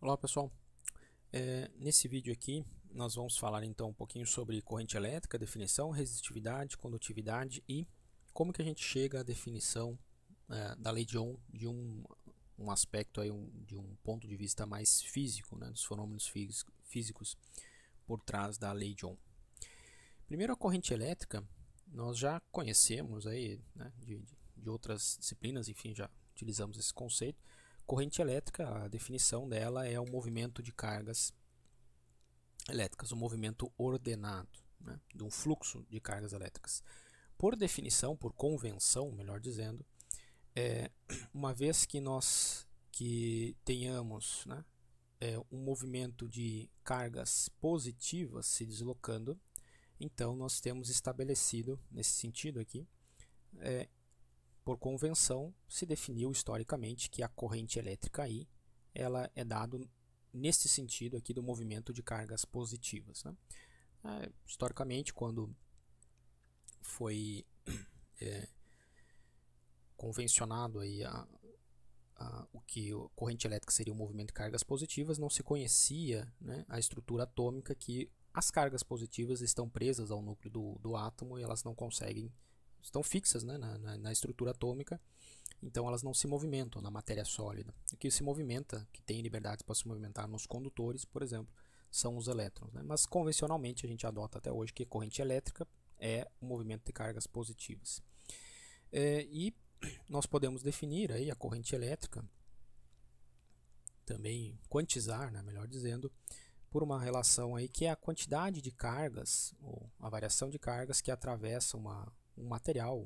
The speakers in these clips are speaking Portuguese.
Olá pessoal, nesse vídeo aqui nós vamos falar então um pouquinho sobre corrente elétrica, definição, resistividade, condutividade e como que a gente chega à definição da lei de Ohm de um aspecto aí, de um ponto de vista mais físico, né, dos fenômenos físicos por trás da lei de Ohm. Primeiro, a corrente elétrica nós já conhecemos aí, né, de outras disciplinas, enfim, já utilizamos esse conceito. Corrente elétrica, a definição dela é o movimento de cargas elétricas, um movimento ordenado, né, de um fluxo de cargas elétricas. Por definição, por convenção, melhor dizendo, uma vez que tenhamos, né, um movimento de cargas positivas se deslocando, então nós temos estabelecido, nesse sentido aqui, por convenção, se definiu historicamente que a corrente elétrica aí, ela é dado nesse sentido aqui do movimento de cargas positivas, né? Historicamente, quando foi convencionado aí o que a corrente elétrica seria um movimento de cargas positivas, não se conhecia, né, a estrutura atômica, que as cargas positivas estão presas ao núcleo do átomo e elas não conseguem, estão fixas, né, na estrutura atômica, então elas não se movimentam na matéria sólida. O que se movimenta, que tem liberdade para se movimentar nos condutores, por exemplo, são os elétrons, né? Mas convencionalmente a gente adota até hoje que corrente elétrica é o movimento de cargas positivas. E nós podemos definir aí a corrente elétrica, também quantizar, né, melhor dizendo, por uma relação aí que é a quantidade de cargas, ou a variação de cargas que atravessa um material,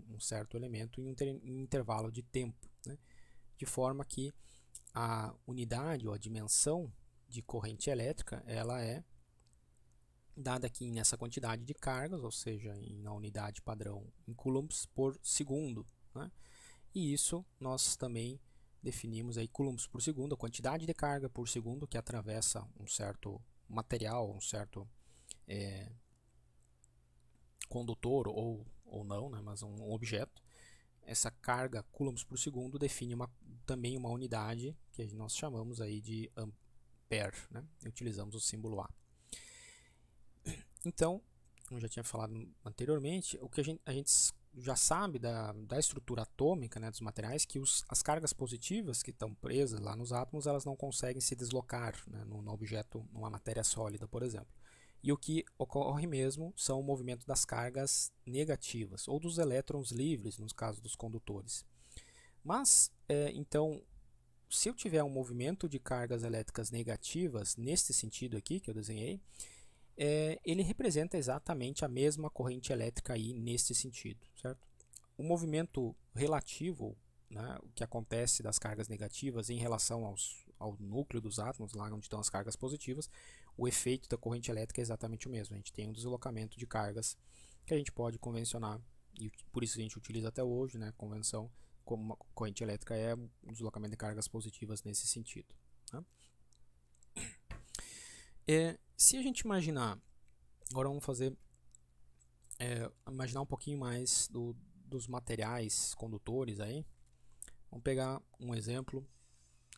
um certo elemento em um intervalo de tempo, né? De forma que a unidade ou a dimensão de corrente elétrica ela é dada aqui nessa quantidade de cargas, ou seja, na unidade padrão em coulombs por segundo, né? E isso nós também definimos aí coulombs por segundo, a quantidade de carga por segundo que atravessa um certo material, um certo condutor ou não, né, mas um objeto. Essa carga coulombs por segundo define também uma unidade que nós chamamos aí de ampere, né? E utilizamos o símbolo A. Então, como eu já tinha falado anteriormente, o que a gente já sabe da estrutura atômica, né, dos materiais, que as cargas positivas que estão presas lá nos átomos, elas não conseguem se deslocar, né, no objeto, numa matéria sólida, por exemplo. E o que ocorre mesmo são o movimento das cargas negativas, ou dos elétrons livres, no caso dos condutores. Mas, então, se eu tiver um movimento de cargas elétricas negativas, neste sentido aqui que eu desenhei, ele representa exatamente a mesma corrente elétrica aí nesse sentido, certo? O movimento relativo, né, o que acontece das cargas negativas em relação ao núcleo dos átomos, lá onde estão as cargas positivas, o efeito da corrente elétrica é exatamente o mesmo. A gente tem um deslocamento de cargas que a gente pode convencionar, e por isso a gente utiliza até hoje, né, a convenção, como uma corrente elétrica é um deslocamento de cargas positivas nesse sentido. Tá? Se a gente imaginar, agora vamos imaginar um pouquinho mais dos materiais condutores aí. Vamos pegar um exemplo,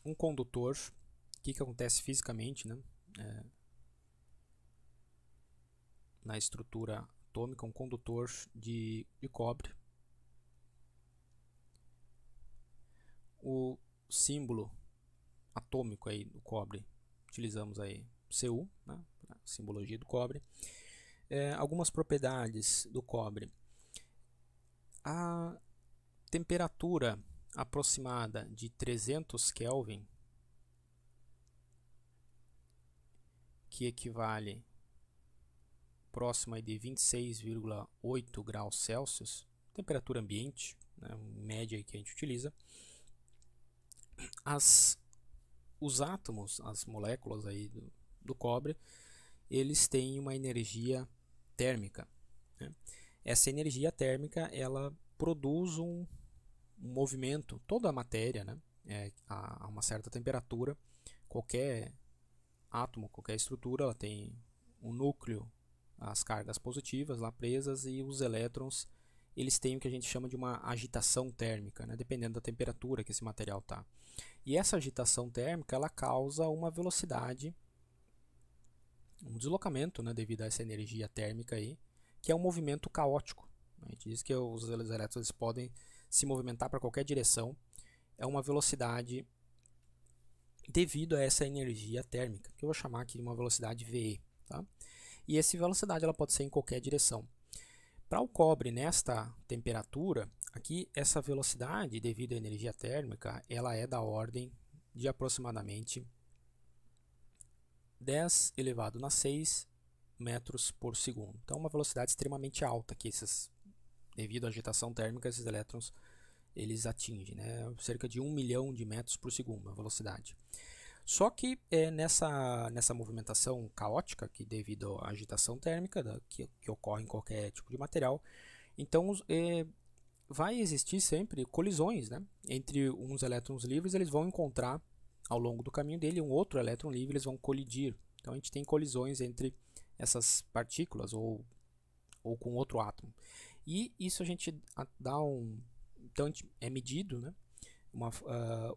um condutor, o que acontece fisicamente, né? Na estrutura atômica, um condutor de cobre. O símbolo atômico aí do cobre, utilizamos aí Cu, né? A simbologia do cobre. Algumas propriedades do cobre. A temperatura aproximada de 300 Kelvin, que equivale próxima de 26,8 graus Celsius, temperatura ambiente, né, média que a gente utiliza. Os átomos, as moléculas aí do cobre, eles têm uma energia térmica, né? Essa energia térmica ela produz um movimento, toda a matéria, né, a uma certa temperatura. Qualquer átomo, qualquer estrutura, ela tem um núcleo, as cargas positivas lá presas e os elétrons eles têm o que a gente chama de uma agitação térmica, né, dependendo da temperatura que esse material está. E essa agitação térmica ela causa uma velocidade, um deslocamento, né, devido a essa energia térmica aí, que é um movimento caótico. A gente diz que os elétrons podem se movimentar para qualquer direção. É uma velocidade devido a essa energia térmica, que eu vou chamar aqui de uma velocidade VE. Tá? E essa velocidade ela pode ser em qualquer direção. Para o cobre nesta temperatura, aqui essa velocidade devido à energia térmica, ela é da ordem de aproximadamente 10 elevado a 6 metros por segundo. Então, uma velocidade extremamente alta que devido à agitação térmica, esses elétrons eles atingem, né? Cerca de 1 milhão de metros por segundo a velocidade. Só que nessa movimentação caótica, que devido à agitação térmica que ocorre em qualquer tipo de material, então vai existir sempre colisões, né? Entre uns elétrons livres, eles vão encontrar ao longo do caminho dele um outro elétron livre, eles vão colidir. Então a gente tem colisões entre essas partículas ou com outro átomo. E isso a gente dá então é medido, né,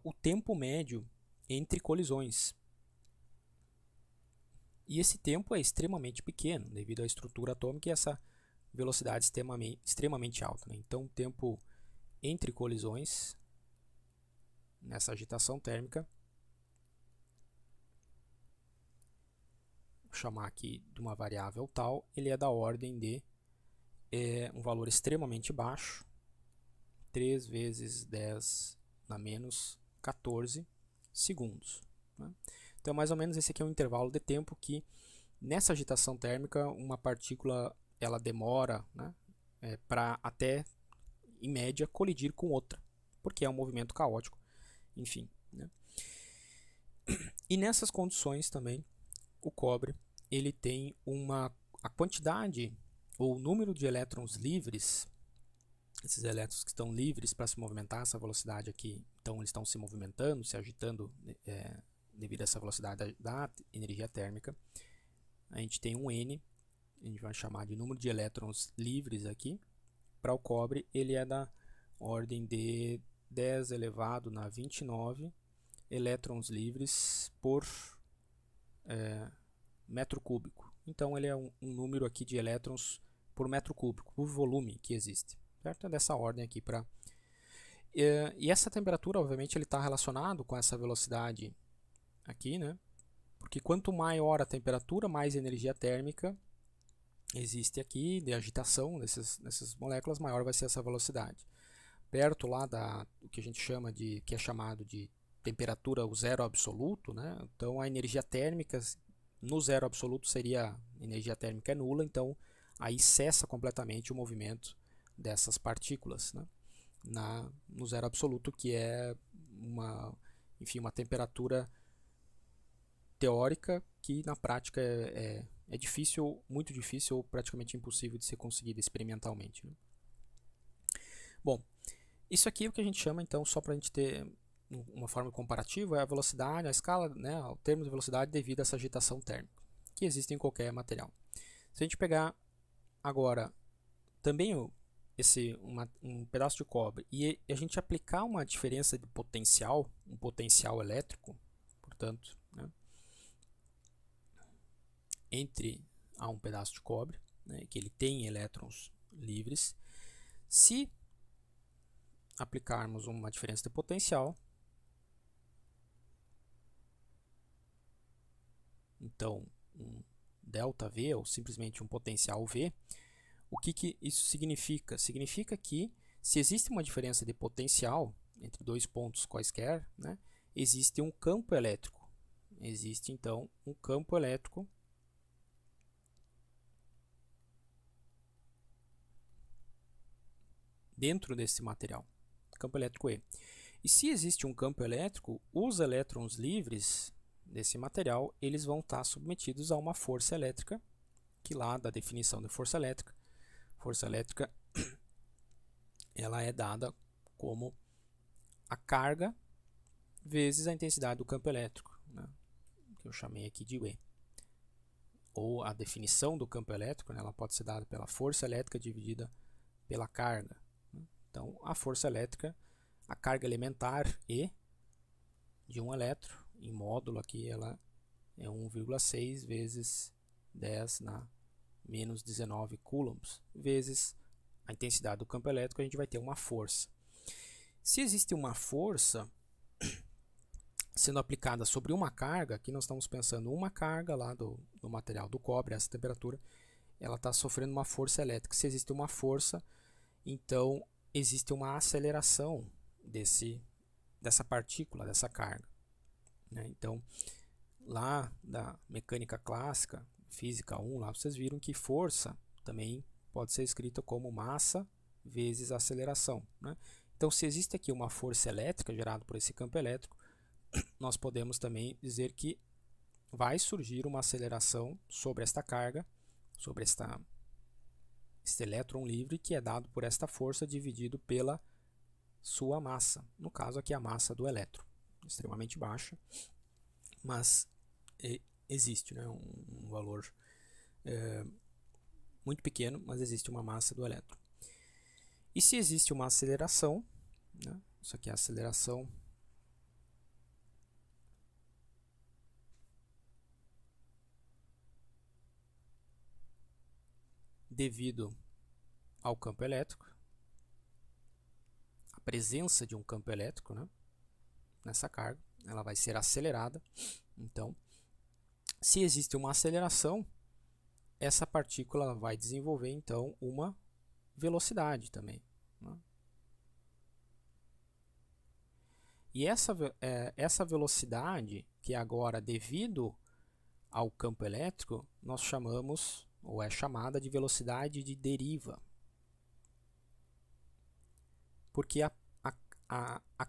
o tempo médio entre colisões. E esse tempo é extremamente pequeno devido à estrutura atômica e essa velocidade extremamente alta. Né? Então o tempo entre colisões nessa agitação térmica, vou chamar aqui de uma variável tal, ele é da ordem de um valor extremamente baixo, 3 vezes 10 na menos 14 segundos. Né? Então, mais ou menos esse aqui é um intervalo de tempo que, nessa agitação térmica, uma partícula ela demora, né, para até, em média, colidir com outra, porque é um movimento caótico, enfim. Né? E nessas condições também, o cobre ele tem a quantidade ou o número de elétrons livres, esses elétrons que estão livres para se movimentar, essa velocidade aqui, então eles estão se movimentando, se agitando devido a essa velocidade da energia térmica. A gente tem um N, a gente vai chamar de número de elétrons livres aqui. Para o cobre, ele é da ordem de 10 elevado na 29 elétrons livres por metro cúbico. Então ele é um número aqui de elétrons por metro cúbico, por volume que existe. Certo? É dessa ordem aqui para. E essa temperatura, obviamente, ele está relacionado com essa velocidade aqui, né? Porque quanto maior a temperatura, mais energia térmica existe aqui de agitação dessas moléculas, maior vai ser essa velocidade. Perto lá o que a gente chama que é chamado de temperatura o zero absoluto, né? Então a energia térmica no zero absoluto seria energia térmica nula, então aí cessa completamente o movimento dessas partículas, né? No zero absoluto, que é uma temperatura teórica que na prática é difícil, muito difícil ou praticamente impossível de ser conseguida experimentalmente. Né? Bom, isso aqui é o que a gente chama, então, só para a gente ter uma forma comparativa, é a velocidade, a escala, né, o termo de velocidade devido a essa agitação térmica, que existe em qualquer material. Se a gente pegar agora também um pedaço de cobre e a gente aplicar uma diferença de potencial, um potencial elétrico, portanto, né, entre um pedaço de cobre, né, que ele tem elétrons livres, se aplicarmos uma diferença de potencial, então um ΔV ou simplesmente um potencial V, o que isso significa? Significa que se existe uma diferença de potencial entre dois pontos quaisquer, né, existe um campo elétrico. Existe então um campo elétrico dentro desse material, campo elétrico E. E se existe um campo elétrico, os elétrons livres desse material, eles vão estar submetidos a uma força elétrica, que lá da definição de força elétrica ela é dada como a carga vezes a intensidade do campo elétrico, né, que eu chamei aqui de E. Ou a definição do campo elétrico, né, ela pode ser dada pela força elétrica dividida pela carga. Então, a força elétrica, a carga elementar E de um elétron, em módulo aqui ela é 1,6 vezes 10 na menos 19 coulombs, vezes a intensidade do campo elétrico, a gente vai ter uma força. Se existe uma força sendo aplicada sobre uma carga, aqui nós estamos pensando uma carga lá do material do cobre, essa temperatura, ela está sofrendo uma força elétrica. Se existe uma força, então existe uma aceleração dessa partícula, dessa carga. Então, lá da mecânica clássica, física 1, lá vocês viram que força também pode ser escrita como massa vezes aceleração. Então, se existe aqui uma força elétrica gerada por esse campo elétrico, nós podemos também dizer que vai surgir uma aceleração sobre esta carga, sobre este elétron livre, que é dado por esta força dividido pela sua massa. No caso aqui a massa do elétron, extremamente baixa, mas existe um valor muito pequeno, mas existe uma massa do elétron. E se existe uma aceleração, isso aqui é a aceleração devido ao campo elétrico, a presença de um campo elétrico, nessa carga, ela vai ser acelerada. Então, se existe uma aceleração, essa partícula vai desenvolver então uma velocidade também. E essa velocidade, que agora devido ao campo elétrico, nós chamamos, ou é chamada de velocidade de deriva. Porque a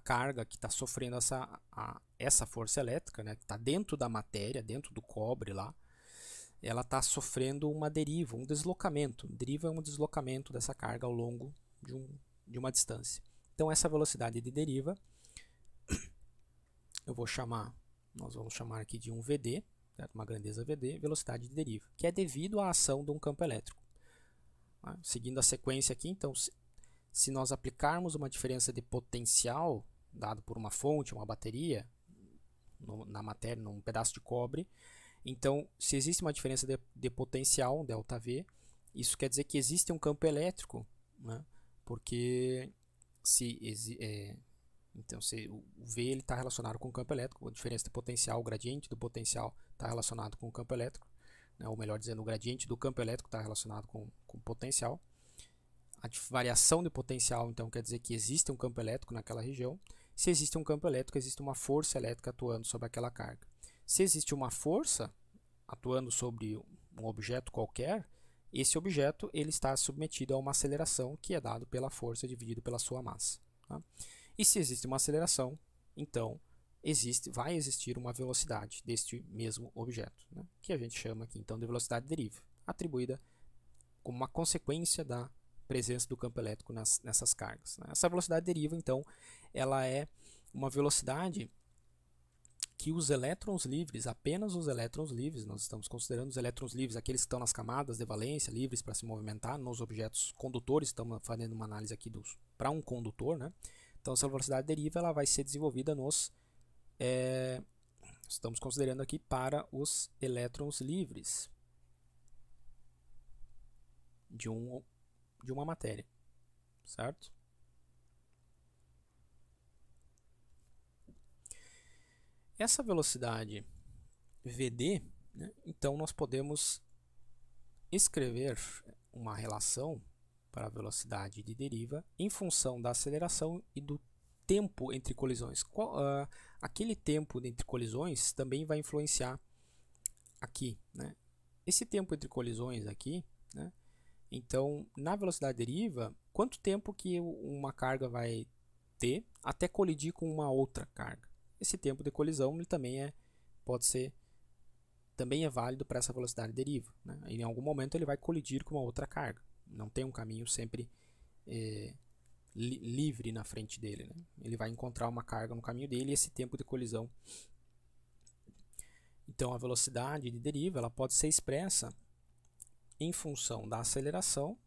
carga que está sofrendo essa força elétrica, que está dentro da matéria, dentro do cobre lá, ela está sofrendo uma deriva, um deslocamento. Deriva é um deslocamento dessa carga ao longo de uma distância. Então, essa velocidade de deriva, nós vamos chamar aqui de um VD, certo? Uma grandeza VD, velocidade de deriva, que é devido à ação de um campo elétrico. Seguindo a sequência aqui, então, se nós aplicarmos uma diferença de potencial dado por uma fonte, uma bateria, na matéria, num pedaço de cobre, então, se existe uma diferença de potencial, ΔV, isso quer dizer que existe um campo elétrico, porque então, o V está relacionado com o campo elétrico, a diferença de potencial, o gradiente do potencial está relacionado com o campo elétrico, ou melhor dizendo, o gradiente do campo elétrico está relacionado com o potencial. A variação de potencial, então, quer dizer que existe um campo elétrico naquela região. Se existe um campo elétrico, existe uma força elétrica atuando sobre aquela carga. Se existe uma força atuando sobre um objeto qualquer, esse objeto ele está submetido a uma aceleração que é dado pela força dividido pela sua massa. E se existe uma aceleração, então vai existir uma velocidade deste mesmo objeto, que a gente chama aqui então de velocidade de deriva, atribuída como uma consequência da presença do campo elétrico nessas cargas. Essa velocidade de deriva, então, ela é uma velocidade que os elétrons livres, apenas os elétrons livres, nós estamos considerando os elétrons livres, aqueles que estão nas camadas de valência, livres para se movimentar, nos objetos condutores, estamos fazendo uma análise aqui para um condutor, Então, essa velocidade de deriva ela vai ser desenvolvida estamos considerando aqui para os elétrons livres de uma matéria, certo? Essa velocidade VD, então nós podemos escrever uma relação para a velocidade de deriva em função da aceleração e do tempo entre colisões. Aquele tempo entre colisões também vai influenciar aqui. Esse tempo entre colisões aqui, então na velocidade de deriva, quanto tempo que uma carga vai ter até colidir com uma outra carga? Esse tempo de colisão ele também também é válido para essa velocidade de deriva. Em algum momento ele vai colidir com uma outra carga. Não tem um caminho sempre livre na frente dele. Ele vai encontrar uma carga no caminho dele e esse tempo de colisão. Então a velocidade de deriva ela pode ser expressa em função da aceleração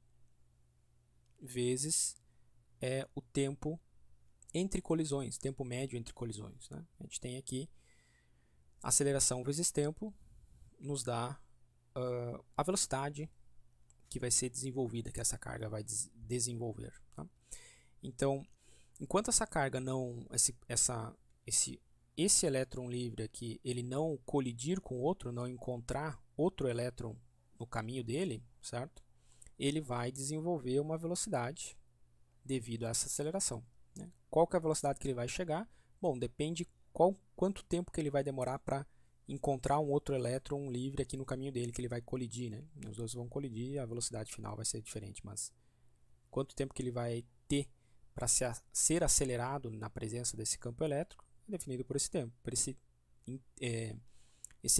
vezes o tempo entre colisões, tempo médio entre colisões, né? A gente tem aqui aceleração vezes tempo, nos dá a velocidade que vai ser desenvolvida, que essa carga vai desenvolver. Tá? Então, enquanto essa carga não, esse elétron livre aqui, ele não colidir com outro, não encontrar outro elétron no caminho dele, certo? Ele vai desenvolver uma velocidade devido a essa aceleração. Né? Qual que é a velocidade que ele vai chegar? Bom, depende quanto tempo que ele vai demorar para encontrar um outro elétron livre aqui no caminho dele, que ele vai colidir. Né? Os dois vão colidir e a velocidade final vai ser diferente, mas quanto tempo que ele vai ter para ser acelerado na presença desse campo elétrico é definido por esse tempo, por esse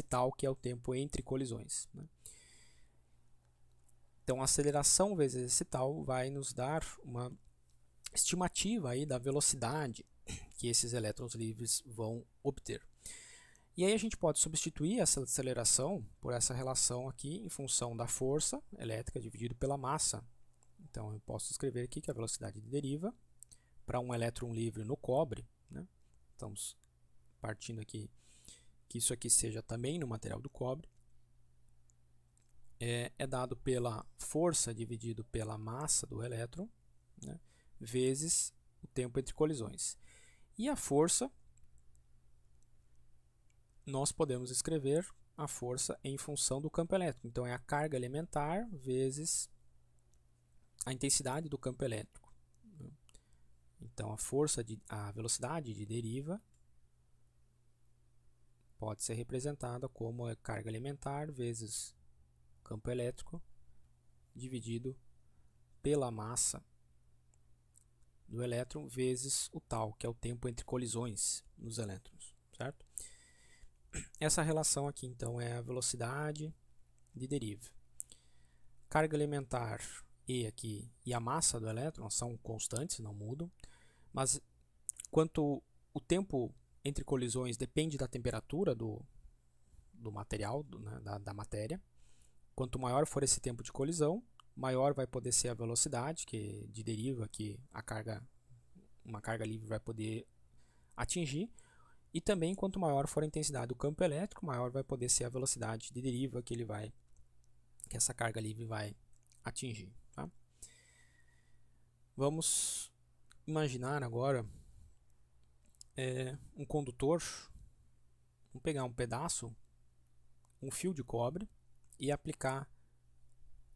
tal que é o tempo entre colisões. Né? Então, a aceleração vezes esse tal vai nos dar uma estimativa aí da velocidade que esses elétrons livres vão obter. E aí a gente pode substituir essa aceleração por essa relação aqui em função da força elétrica dividido pela massa. Então eu posso escrever aqui que a velocidade de deriva para um elétron livre no cobre, né? Estamos partindo aqui que isso aqui seja também no material do cobre, é dado pela força dividido pela massa do elétron, né, vezes o tempo entre colisões. E a força, nós podemos escrever a força em função do campo elétrico. Então, é a carga elementar vezes a intensidade do campo elétrico. Então, a velocidade de deriva pode ser representada como a carga elementar vezes campo elétrico dividido pela massa do elétron vezes o tal, que é o tempo entre colisões nos elétrons, certo? Essa relação aqui, então, é a velocidade de deriva. Carga elementar E aqui e a massa do elétron são constantes, não mudam, mas quanto o tempo entre colisões depende da temperatura do material, né, da matéria. Quanto maior for esse tempo de colisão, maior vai poder ser a velocidade de deriva que uma carga livre vai poder atingir. E também, quanto maior for a intensidade do campo elétrico, maior vai poder ser a velocidade de deriva que essa carga livre vai atingir. Tá? Vamos imaginar agora um condutor. Vamos pegar um pedaço, um fio de cobre e aplicar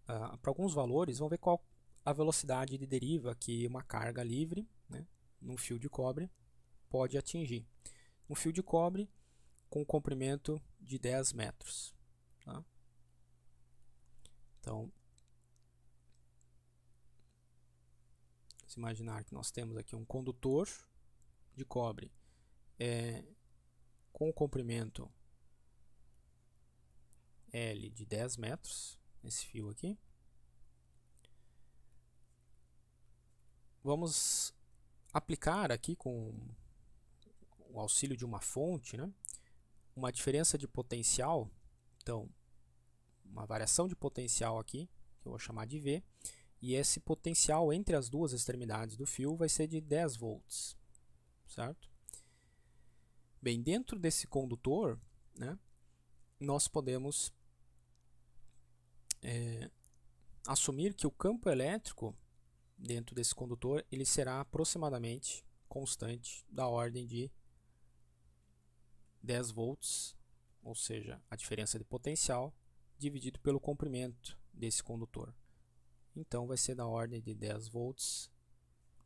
para alguns valores. Vamos ver qual a velocidade de deriva que uma carga livre, né, num fio de cobre pode atingir. Um fio de cobre com um comprimento de 10 metros. Tá? Então, se imaginar que nós temos aqui um condutor de cobre com um comprimento L de 10 metros, esse fio aqui. Vamos aplicar aqui com o auxílio de uma fonte, né, uma diferença de potencial, então uma variação de potencial aqui, que eu vou chamar de V, e esse potencial entre as duas extremidades do fio vai ser de 10 volts, certo? Bem, dentro desse condutor, né, nós podemos assumir que o campo elétrico dentro desse condutor ele será aproximadamente constante da ordem de 10 volts, ou seja, a diferença de potencial dividido pelo comprimento desse condutor. Então vai ser da ordem de 10 volts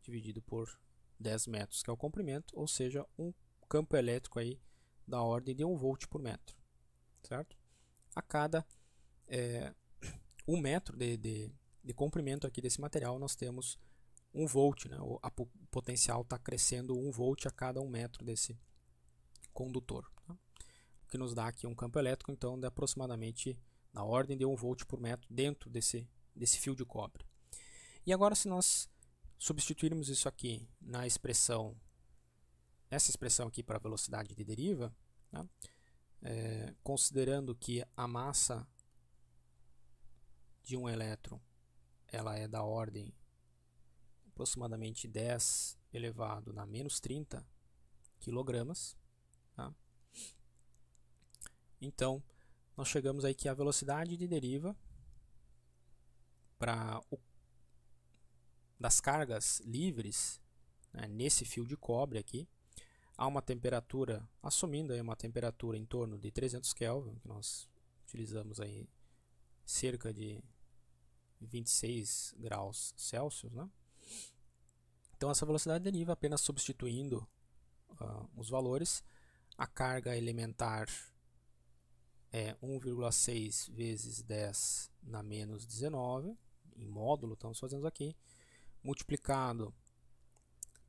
dividido por 10 metros, que é o comprimento, ou seja, um campo elétrico aí da ordem de 1 volt por metro, certo? A cada 1 metro de comprimento aqui desse material, nós temos 1 volt, né? O potencial está crescendo 1 volt a cada 1 metro desse condutor, tá? O que nos dá aqui um campo elétrico, então, de aproximadamente na ordem de 1 volt por metro dentro desse fio de cobre. E agora, se nós substituirmos isso aqui na expressão, essa expressão aqui para a velocidade de deriva, tá? Considerando que a massa de um elétron ela é da ordem aproximadamente 10 elevado na menos 30 quilogramas. Tá? Então, nós chegamos aí que a velocidade de deriva das cargas livres, né, nesse fio de cobre aqui, a uma temperatura, assumindo aí uma temperatura em torno de 300 Kelvin, que nós utilizamos aí cerca de 26 graus Celsius, né? Então essa velocidade deriva apenas substituindo os valores. A carga elementar é 1,6 vezes 10 na menos 19, em módulo estamos fazendo aqui, multiplicado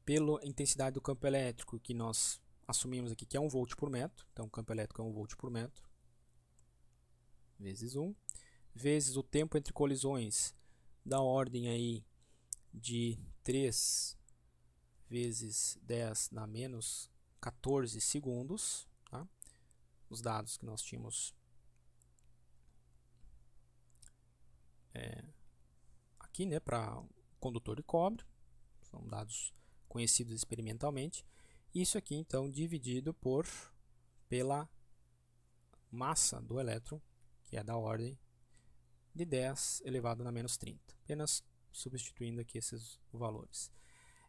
pela intensidade do campo elétrico, que nós assumimos aqui que é 1 volt por metro, então o campo elétrico é 1 volt por metro, vezes 1, vezes o tempo entre colisões, da ordem aí de 3 vezes 10 na menos 14 segundos, tá? Os dados que nós tínhamos aqui, né, para condutor de cobre, são dados conhecidos experimentalmente. Isso aqui então dividido pela massa do elétron, que é da ordem de 10 elevado na menos 30, apenas substituindo aqui esses valores.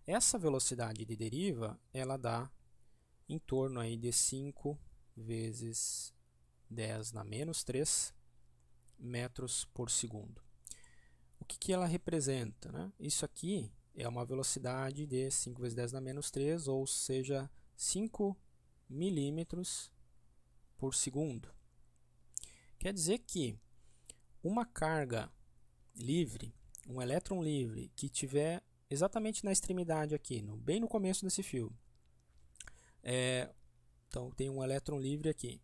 Essa velocidade de deriva, ela dá em torno aí de 5 vezes 10 na menos 3 metros por segundo. O que ela representa, né? Isso aqui é uma velocidade de 5 vezes 10 na menos 3, ou seja, 5 milímetros por segundo. Quer dizer que uma carga livre, um elétron livre, que tiver exatamente na extremidade aqui, bem no começo desse fio, então tem um elétron livre aqui,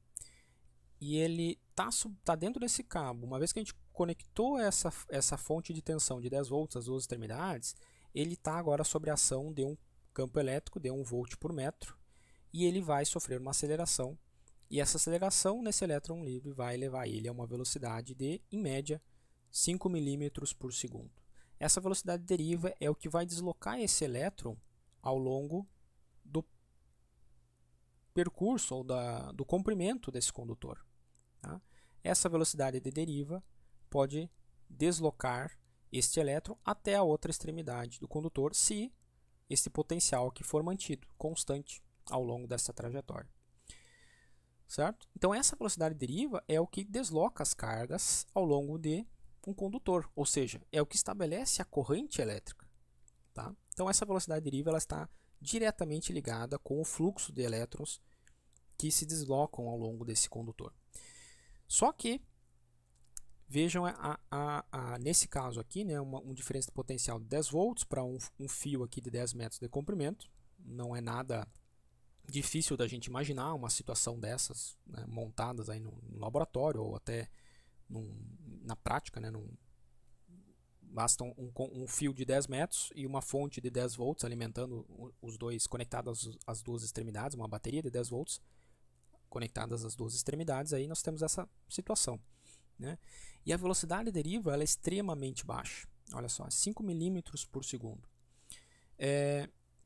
e ele tá dentro desse cabo. Uma vez que a gente conectou essa fonte de tensão de 10 volts às duas extremidades, ele está agora sob a ação de um campo elétrico de 1 volt por metro, e ele vai sofrer uma aceleração, e essa aceleração nesse elétron livre vai levar ele a uma velocidade de, em média, 5 milímetros por segundo. Essa velocidade de deriva é o que vai deslocar esse elétron ao longo do percurso ou do comprimento desse condutor. Tá? Essa velocidade de deriva pode deslocar este elétron até a outra extremidade do condutor, se esse potencial aqui for mantido constante ao longo dessa trajetória. Certo? Então essa velocidade de deriva é o que desloca as cargas ao longo de um condutor, ou seja, é o que estabelece a corrente elétrica. Tá? Então essa velocidade de deriva ela está diretamente ligada com o fluxo de elétrons que se deslocam ao longo desse condutor. Só que, vejam, nesse caso aqui, né, uma diferença de potencial de 10 volts para um fio aqui de 10 metros de comprimento. Não é nada difícil da gente imaginar uma situação dessas, né, montadas aí no laboratório ou até na prática, né, basta um fio de 10 metros e uma fonte de 10 volts alimentando os dois, conectados às duas extremidades, uma bateria de 10 volts conectadas às duas extremidades, aí nós temos essa situação. Né? E a velocidade de deriva ela é extremamente baixa, olha só, 5 milímetros por segundo.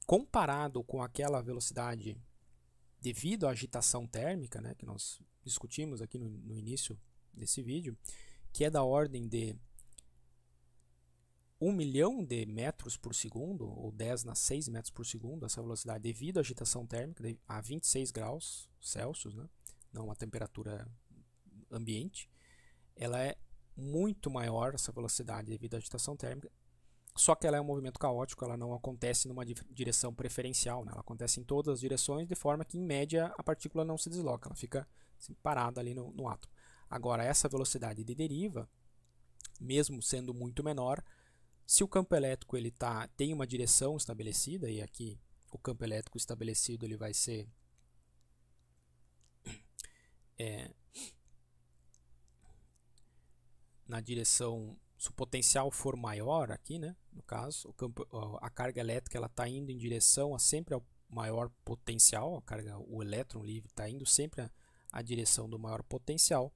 Comparado com aquela velocidade devido à agitação térmica, né, que nós discutimos aqui no início desse vídeo, que é da ordem de 1 milhão de metros por segundo, ou 10 na 6 metros por segundo, essa velocidade devido à agitação térmica a 26 graus Celsius, né, não a temperatura ambiente, ela é muito maior, essa velocidade devido à agitação térmica, só que ela é um movimento caótico, ela não acontece numa direção preferencial, né, ela acontece em todas as direções, de forma que, em média, a partícula não se desloca, ela fica assim, parada ali no átomo. Agora, essa velocidade de deriva, mesmo sendo muito menor, se o campo elétrico ele tem uma direção estabelecida, e aqui o campo elétrico estabelecido ele vai ser na direção, se o potencial for maior aqui, né, no caso, a carga elétrica ela está indo em direção sempre ao maior potencial, o elétron livre está indo sempre à direção do maior potencial,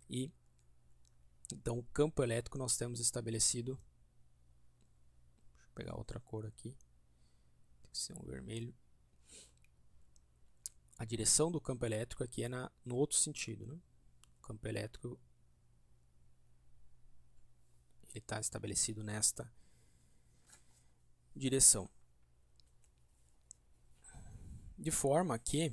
e então o campo elétrico nós temos estabelecido, Vou pegar outra cor aqui. Tem que ser um vermelho. A direção do campo elétrico aqui é no outro sentido, né? O campo elétrico ele está estabelecido nesta direção. De forma que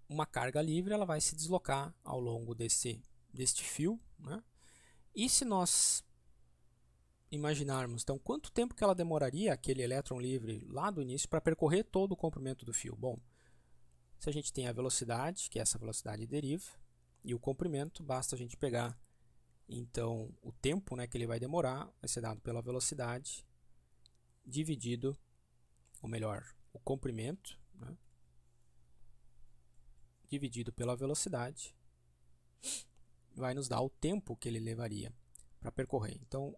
uma carga livre ela vai se deslocar ao longo deste fio, né? E se nós imaginarmos, então, quanto tempo que ela demoraria, aquele elétron livre lá do início, para percorrer todo o comprimento do fio? Bom, se a gente tem a velocidade, que é essa velocidade de deriva, e o comprimento, basta a gente pegar, então, o tempo, né, que ele vai demorar, vai ser dado pela velocidade, dividido, ou melhor, o comprimento, né, dividido pela velocidade, vai nos dar o tempo que ele levaria para percorrer. Então,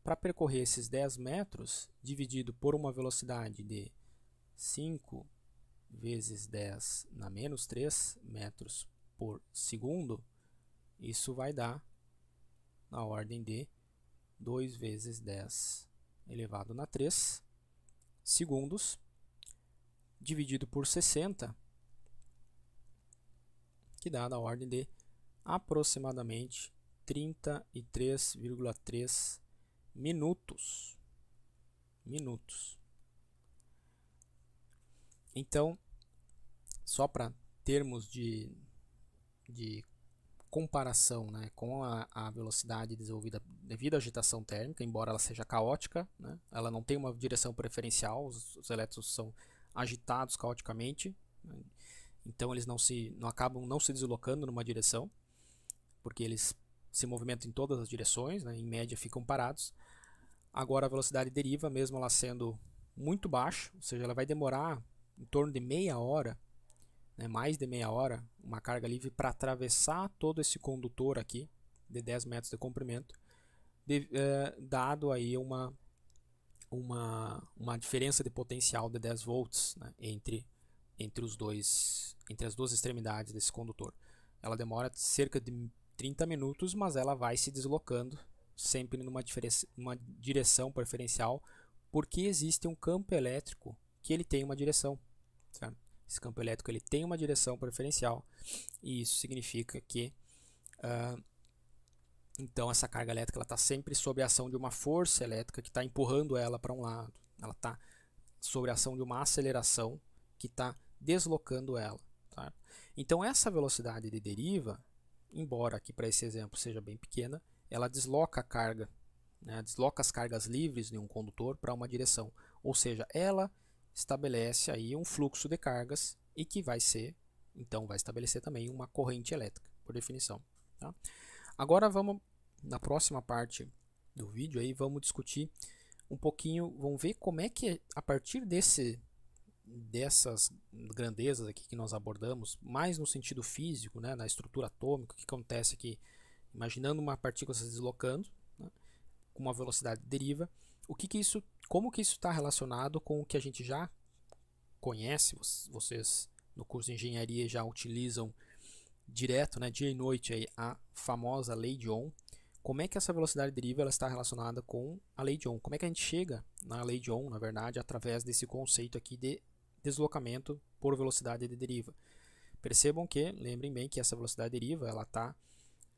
para percorrer esses 10 metros, dividido por uma velocidade de 5 vezes 10 na menos 3 metros por segundo, isso vai dar na ordem de 2 vezes 10 elevado na 3 segundos, dividido por 60, que dá na ordem de aproximadamente 33,3 minutos. Então, só para termos de comparação, né, com a velocidade desenvolvida devido à agitação térmica, embora ela seja caótica, né, ela não tem uma direção preferencial, os elétrons são agitados caoticamente, né, então eles acabam não se deslocando numa direção, porque eles se movimentam em todas as direções, né, em média ficam parados. Agora a velocidade deriva, mesmo ela sendo muito baixa, ou seja, ela vai demorar em torno de meia hora, né, mais de meia hora, uma carga livre para atravessar todo esse condutor aqui, de 10 metros de comprimento, dado aí uma diferença de potencial de 10 volts, né, entre as duas extremidades desse condutor. Ela demora cerca de 30 minutos, mas ela vai se deslocando sempre numa direção preferencial, porque existe um campo elétrico que ele tem uma direção, certo? Esse campo elétrico ele tem uma direção preferencial, e isso significa que então essa carga elétrica está sempre sob a ação de uma força elétrica que está empurrando ela para um lado, ela está sob a ação de uma aceleração que está deslocando ela, tá? Então essa velocidade de deriva, embora aqui para esse exemplo seja bem pequena, ela desloca a carga, né, desloca as cargas livres de um condutor para uma direção, ou seja, ela estabelece aí um fluxo de cargas e que vai estabelecer também uma corrente elétrica, por definição, tá? Agora vamos, na próxima parte do vídeo, aí, vamos discutir um pouquinho, vamos ver como é que a partir dessas grandezas aqui que nós abordamos, mais no sentido físico, né, na estrutura atômica, o que acontece aqui, imaginando uma partícula se deslocando, né, com uma velocidade de deriva, como que isso está relacionado com o que a gente já conhece, vocês no curso de engenharia já utilizam direto, né, dia e noite, aí, a famosa lei de Ohm. Como é que essa velocidade de deriva ela está relacionada com a lei de Ohm? Como é que a gente chega na lei de Ohm, na verdade, através desse conceito aqui de deslocamento por velocidade de deriva? Percebam que, lembrem bem que essa velocidade de deriva ela está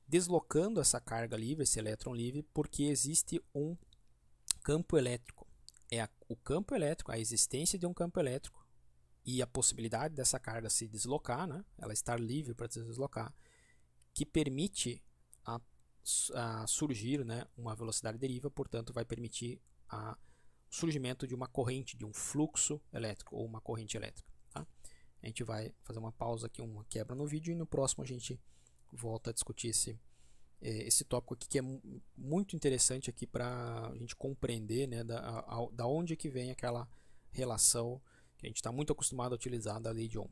deslocando essa carga livre, esse elétron livre, porque existe um campo elétrico. O campo elétrico, a existência de um campo elétrico e a possibilidade dessa carga se deslocar, né, ela estar livre para se deslocar, que permite a surgir, né, uma velocidade de deriva, portanto vai permitir o surgimento de uma corrente, de um fluxo elétrico ou uma corrente elétrica, tá? A gente vai fazer uma pausa aqui, uma quebra no vídeo, e no próximo a gente volta a discutir esse tópico aqui, que é muito interessante aqui para a gente compreender, né, da onde que vem aquela relação que a gente está muito acostumado a utilizar da lei de Ohm.